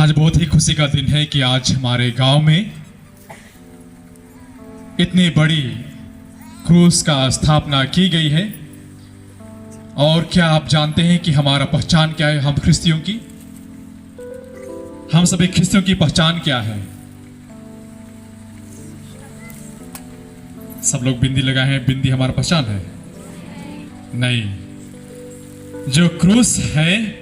आज बहुत ही खुशी का दिन है कि आज हमारे गांव में इतनी बड़ी क्रूस का स्थापना की गई है। और क्या आप जानते हैं कि हमारा पहचान क्या है? हम ख्रिस्तियों की, हम सभी ख्रिस्तियों की पहचान क्या है? सब लोग बिंदी लगाए हैं। बिंदी हमारा पहचान है? नहीं, जो क्रूस है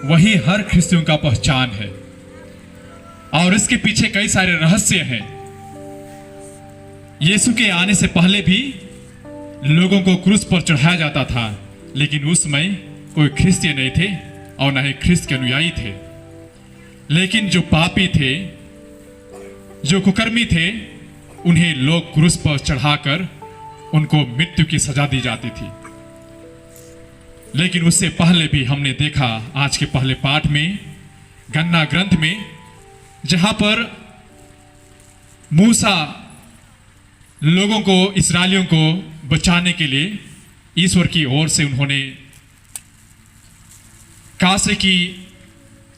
वही हर ख्रिस्तियों का पहचान है। और इसके पीछे कई सारे रहस्य हैं। यीशु के आने से पहले भी लोगों को क्रूस पर चढ़ाया जाता था, लेकिन उस समय कोई ख्रिस्ती नहीं थे और न ही ख्रिस्त के अनुयायी थे। लेकिन जो पापी थे, जो कुकर्मी थे, उन्हें लोग क्रूस पर चढ़ाकर उनको मृत्यु की सजा दी जाती थी। लेकिन उससे पहले भी हमने देखा आज के पहले पाठ में गन्ना ग्रंथ में, जहां पर मूसा लोगों को, इस्राएलियों को बचाने के लिए ईश्वर की ओर से उन्होंने कासे की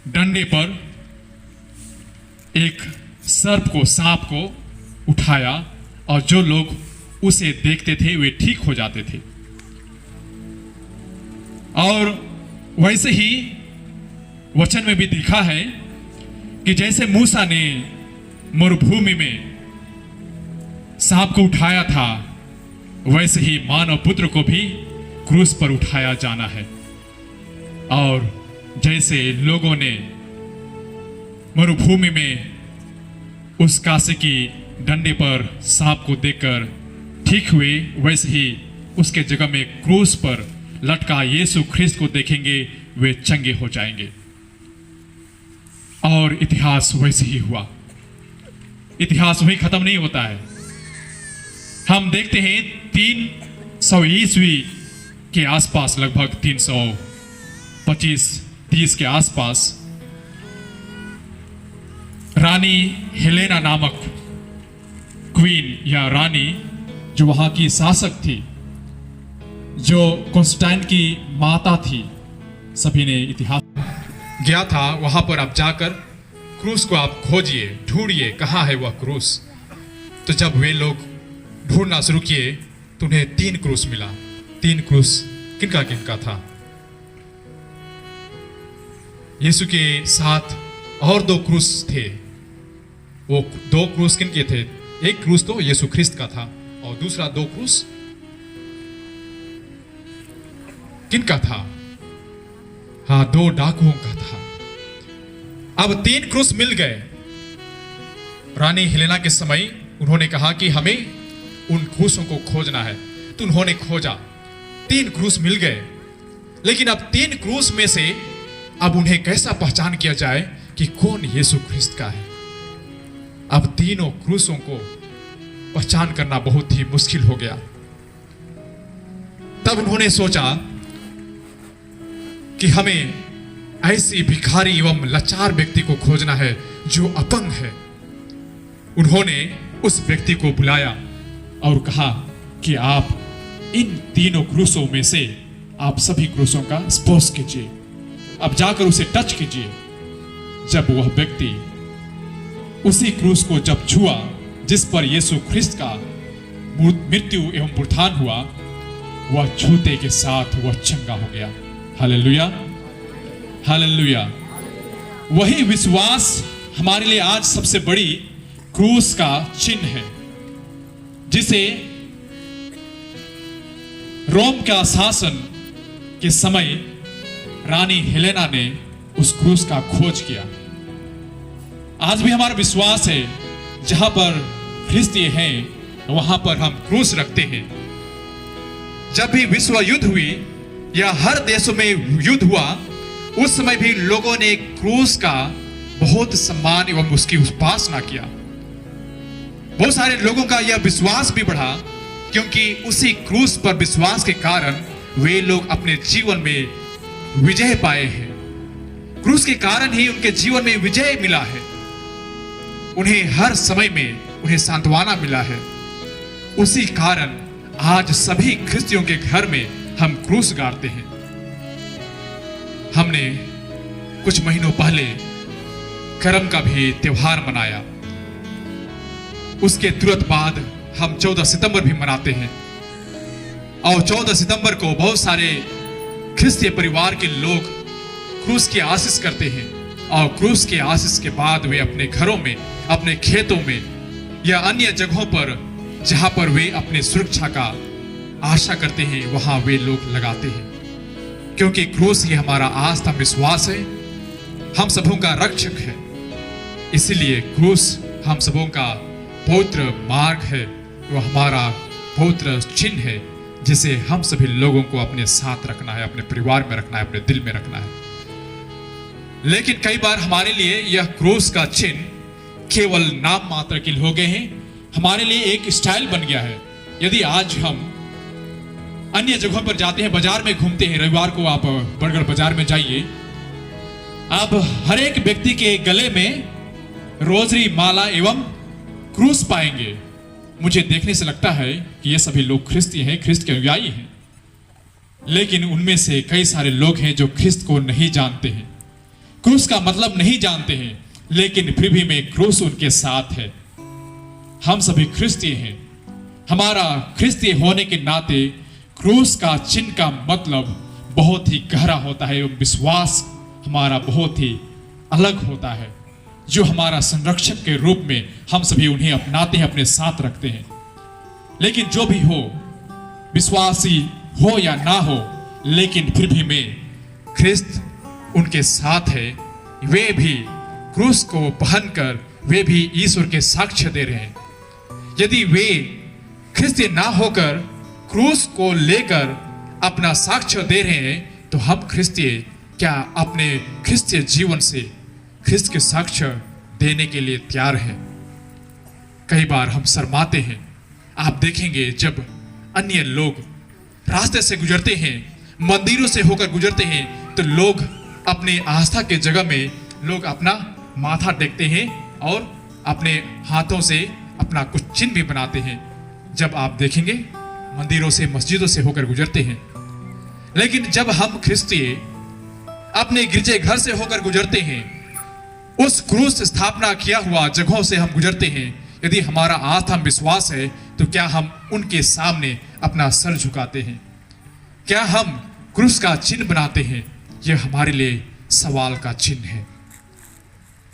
डंडे पर एक सर्प को, सांप को उठाया और जो लोग उसे देखते थे वे ठीक हो जाते थे। और वैसे ही वचन में भी लिखा है कि जैसे मूसा ने मरुभूमि में सांप को उठाया था, वैसे ही मानव पुत्र को भी क्रूस पर उठाया जाना है। और जैसे लोगों ने मरुभूमि में उस कासे की डंडे पर सांप को देखकर ठीक हुए, वैसे ही उसके जगह में क्रूस पर लटका यीशु ख्रिस्त को देखेंगे, वे चंगे हो जाएंगे। और इतिहास वैसे ही हुआ। इतिहास वही खत्म नहीं होता है। हम देखते हैं 300 ईस्वी के आसपास, लगभग 325-30 के आसपास, रानी हेलेना नामक क्वीन या रानी, जो वहां की शासक थी, जो कॉन्स्टेंटाइन की माता थी, सभी ने इतिहास गया था वहां पर। आप जाकर क्रूस को आप खोजिए, ढूंढिए कहां है वह क्रूस। तो जब वे लोग ढूंढना शुरू किए तो उन्हें 3 क्रूस मिला। 3 क्रूस किनका किनका था? यीशु के साथ और 2 क्रूस थे। वो 2 क्रूस किनके थे? एक क्रूस तो यीशु ख्रिस्त का था और दूसरा 2 क्रूस किनका था? हाँ, 2 डाकुओं का था। अब 3 क्रूस मिल गए। रानी हेलेना के समय उन्होंने कहा कि हमें उन क्रूसों को खोजना है, तो उन्होंने खोजा। 3 क्रूस मिल गए। लेकिन अब 3 क्रूस में से अब उन्हें कैसा पहचान किया जाए कि कौन यीशु ख्रिस्त का है? अब तीनों क्रूसों को पहचान करना बहुत ही मुश्किल हो गया। तब उन्होंने सोचा कि हमें ऐसी भिखारी एवं लाचार व्यक्ति को खोजना है जो अपंग है। उन्होंने उस व्यक्ति को बुलाया और कहा कि आप इन तीनों क्रूसों में से आप सभी क्रूसों का स्पर्श कीजिए, अब जाकर उसे टच कीजिए। जब वह व्यक्ति उसी क्रूस को जब छुआ जिस पर यीशु ख्रिस्त का मृत्यु एवं पुनरुत्थान हुआ, वह छूते के साथ वह चंगा हो गया। Hallelujah, hallelujah. वही विश्वास हमारे लिए आज सबसे बड़ी क्रूस का चिन्ह है, जिसे रोम का शासन के समय रानी हेलेना ने उस क्रूस का खोज किया। आज भी हमारा विश्वास है, जहां पर ख्रिस्ती हैं वहां पर हम क्रूस रखते हैं। जब भी विश्व युद्ध हुई या हर देशों में युद्ध हुआ, उस समय भी लोगों ने क्रूस का बहुत सम्मान एवं उसकी उपासना किया। बहुत सारे लोगों का यह विश्वास भी बढ़ा, क्योंकि उसी क्रूस पर विश्वास के कारण वे लोग अपने जीवन में विजय पाए हैं। क्रूस के कारण ही उनके जीवन में विजय मिला है। उन्हें हर समय में उन्हें सांत्वना मिला है। उसी कारण आज सभी ख्रिस्तियों के घर में हम क्रूस गाड़ते हैं। हमने कुछ महीनों पहले करम का भी त्योहार मनाया। उसके तुरंत बाद हम 14 सितंबर भी मनाते हैं। और 14 सितंबर को बहुत सारे ख्रिस्तीय परिवार के लोग क्रूस की आशीष करते हैं, और क्रूस के आशीष के बाद वे अपने घरों में, अपने खेतों में या अन्य जगहों पर जहां पर वे अपने सुरक्षा का आशा करते हैं, वहां वे लोग लगाते हैं। क्योंकि क्रूस ही हमारा आस्था विश्वास है, हम सबों का रक्षक है। इसीलिए क्रूस हम सबों का पवित्र मार्ग है, वो हमारा पवित्र चिन्ह है, जिसे हम सभी लोगों को अपने साथ रखना है, अपने परिवार में रखना है, अपने दिल में रखना है। लेकिन कई बार हमारे लिए यह क्रूस का चिन्ह केवल नाम मात्र के हो गए हैं, हमारे लिए एक स्टाइल बन गया है। यदि आज हम अन्य जगहों पर जाते हैं, बाजार में घूमते हैं, रविवार को आप बरगढ़ बाजार में जाइए, आप हर एक व्यक्ति के गले में रोजरी, माला एवं क्रूस पाएंगे। मुझे देखने से लगता है कि ये सभी लोग ख्रिस्ती हैं, ख्रिस्त के अनुयायी हैं। लेकिन उनमें से कई सारे लोग हैं जो ख्रिस्त को नहीं जानते हैं, क्रूस का मतलब नहीं जानते हैं, लेकिन फिर भी में क्रूस उनके साथ है। हम सभी ख्रिस्ती हैं। हमारा ख्रिस्ती होने के नाते क्रूस का चिन्ह का मतलब बहुत ही गहरा होता है एवं विश्वास हमारा बहुत ही अलग होता है, जो हमारा संरक्षक के रूप में हम सभी उन्हें अपनाते हैं, अपने साथ रखते हैं। लेकिन जो भी हो, विश्वासी हो या ना हो, लेकिन फिर भी में ख्रिस्त उनके साथ है। वे भी क्रूस को पहनकर वे भी ईश्वर के साक्ष्य दे रहे हैं। यदि वे ख्रिस्ती ना होकर क्रूस को लेकर अपना साक्ष्य दे रहे हैं, तो हम ख्रिस्ती क्या अपने ख्रिस्तीय जीवन से ख्रिस्त के साक्ष्य देने के लिए तैयार हैं? कई बार हम शर्माते हैं। आप देखेंगे जब अन्य लोग रास्ते से गुजरते हैं, मंदिरों से होकर गुजरते हैं, तो लोग अपने आस्था के जगह में लोग अपना माथा टेकते हैं और अपने हाथों से अपना कुछ चिन्ह भी बनाते हैं। जब आप देखेंगे मंदिरों से, मस्जिदों से होकर गुजरते हैं। लेकिन जब हम ख्रिस्ती अपने गिरजे घर से होकर गुजरते हैं, उस क्रूस स्थापना किया हुआ जगहों से हम गुजरते हैं, यदि हमारा आस्था विश्वास है, तो क्या हम उनके सामने अपना सर झुकाते हैं? क्या हम क्रूस का चिन्ह बनाते हैं? यह हमारे लिए सवाल का चिन्ह है।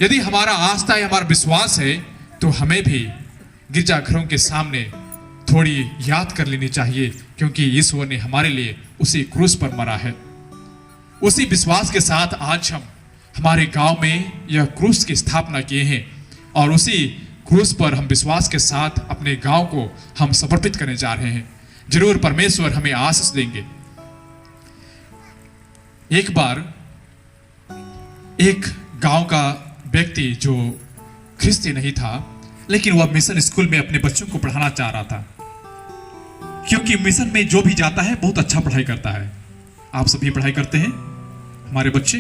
यदि हमारा आस्था है, हमारा विश्वास है, तो हमें भी गिरजाघरों के सामने थोड़ी याद कर लेनी चाहिए, क्योंकि ईश्वर ने हमारे लिए उसी क्रूस पर मरा है। उसी विश्वास के साथ आज हम हमारे गांव में यह क्रूस की स्थापना किए हैं, और उसी क्रूस पर हम विश्वास के साथ अपने गांव को हम समर्पित करने जा रहे हैं। जरूर परमेश्वर हमें आशीष देंगे। एक बार एक गांव का व्यक्ति जो ख्रिस्ती नहीं था, लेकिन वह मिशन स्कूल में अपने बच्चों को पढ़ाना चाह रहा था, क्योंकि मिशन में जो भी जाता है बहुत अच्छा पढ़ाई करता है। आप सभी पढ़ाई करते हैं? हमारे बच्चे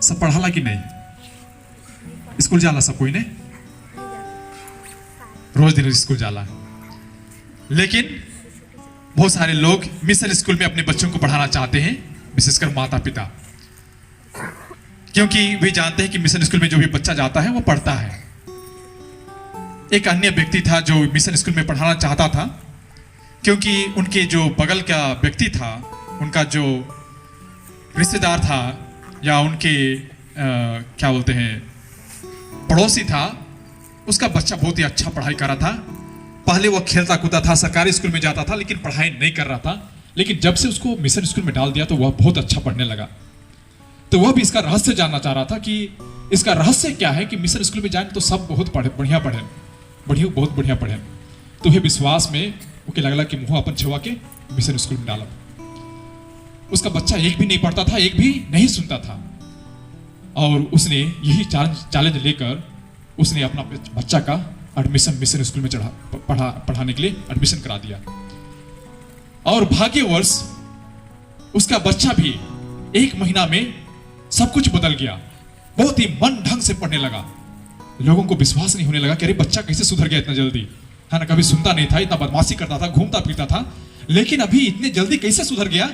सब पढ़ाला कि नहीं? स्कूल जाला सब कोई ने? रोज दिन स्कूल जाला। लेकिन बहुत सारे लोग मिशन स्कूल में अपने बच्चों को पढ़ाना चाहते हैं, विशेषकर माता पिता, क्योंकि वे जानते हैं कि मिशन स्कूल में जो भी बच्चा जाता है वो पढ़ता है। एक अन्य व्यक्ति था जो मिशन स्कूल में पढ़ाना चाहता था, क्योंकि उनके जो बगल का व्यक्ति था, उनका जो रिश्तेदार था या उनके क्या बोलते हैं पड़ोसी था, उसका बच्चा बहुत ही अच्छा पढ़ाई कर रहा था। पहले वह खेलता कूदता था, सरकारी स्कूल में जाता था, लेकिन पढ़ाई नहीं कर रहा था। लेकिन जब से उसको मिशन स्कूल में डाल दिया तो वह बहुत अच्छा पढ़ने लगा। तो वह भी इसका रहस्य जानना चाह रहा था कि इसका रहस्य क्या है कि मिशन स्कूल में जाए तो सब बहुत बढ़िया पढ़े, बहुत बढ़िया पढ़े। तो वह विश्वास में ओके लगला कि मुँह अपन छुआ के मिशन स्कूल में डाला। उसका बच्चा एक भी नहीं पढ़ता था, एक भी नहीं सुनता था, और उसने यही चैलेंज लेकर उसने अपना बच्चा का एडमिशन मिशन स्कूल में पढ़ाने के लिए एडमिशन करा दिया। और भाग्यवश उसका बच्चा भी 1 महीना में सब कुछ बदल गया, बहुत ही मन ढंग से पढ़ने लगा। लोगों को विश्वास नहीं होने लगा कि अरे बच्चा कैसे सुधर गया इतना जल्दी, है ना? कभी सुनता नहीं था, इतना बदमाशी करता था, घूमता फिरता था, लेकिन अभी इतने जल्दी कैसे सुधर गया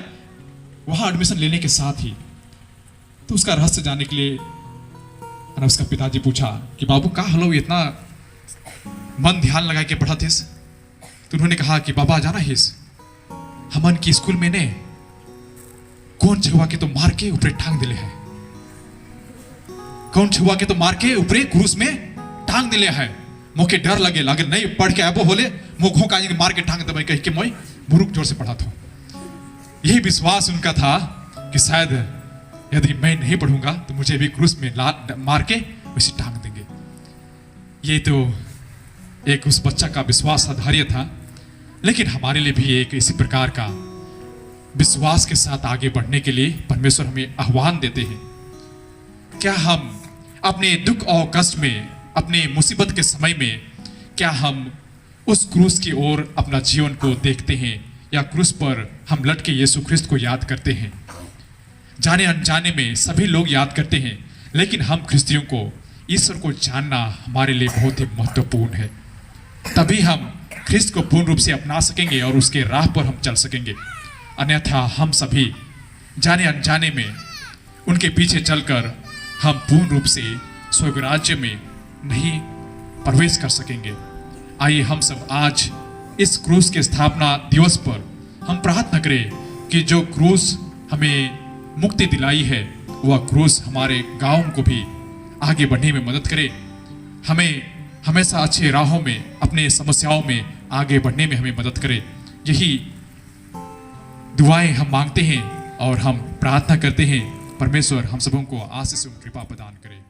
वहां एडमिशन लेने के साथ ही। तो उसका रहस्य जानने के लिए और उसका पिताजी पूछा कि बाबू का हलो इतना मन ध्यान लगा के पढ़ा थे। तो उन्होंने कहा कि बाबा जाना हिस हमन की स्कूल में ने कौन छुआ के तो मार के ऊपरे टांग दिले है, कौन छुआ के तो मार के ऊपरे क्रूस में टांग दिले है। मोके डर लगे लागे नहीं पढ़ के आबो होले मुखों का मार के टांग दबाई कह के मैं मुरुक जोर से पढ़ा था। यही विश्वास उनका था कि शायद यदि मैं नहीं पढ़ूंगा तो मुझे भी क्रूस में मार के उसे टांग देंगे। ये तो एक उस बच्चा का विश्वास आधार्य था, लेकिन हमारे लिए भी एक इसी प्रकार का विश्वास के साथ आगे बढ़ने के लिए परमेश्वर हमें आह्वान देते हैं। क्या हम अपने दुख और कष्ट में, अपने मुसीबत के समय में, क्या हम उस क्रूस की ओर अपना जीवन को देखते हैं या क्रूस पर हम लटके यीशु ख्रिस्त को याद करते हैं? जाने अनजाने में सभी लोग याद करते हैं, लेकिन हम ख्रिस्तियों को ईश्वर को जानना हमारे लिए बहुत ही महत्वपूर्ण है। तभी हम ख्रिस्त को पूर्ण रूप से अपना सकेंगे और उसके राह पर हम चल सकेंगे। अन्यथा हम सभी जाने अनजाने में उनके पीछे चलकर हम पूर्ण रूप से स्वर्ग राज्य में नहीं प्रवेश कर सकेंगे। आइए हम सब आज इस क्रूस के स्थापना दिवस पर हम प्रार्थना करें कि जो क्रूस हमें मुक्ति दिलाई है वह क्रूस हमारे गांव को भी आगे बढ़ने में मदद करे, हमें हमेशा अच्छे राहों में, अपने समस्याओं में आगे बढ़ने में हमें मदद करे। यही दुआएं हम मांगते हैं और हम प्रार्थना करते हैं। परमेश्वर हम सबों को आशीष और कृपा प्रदान करे।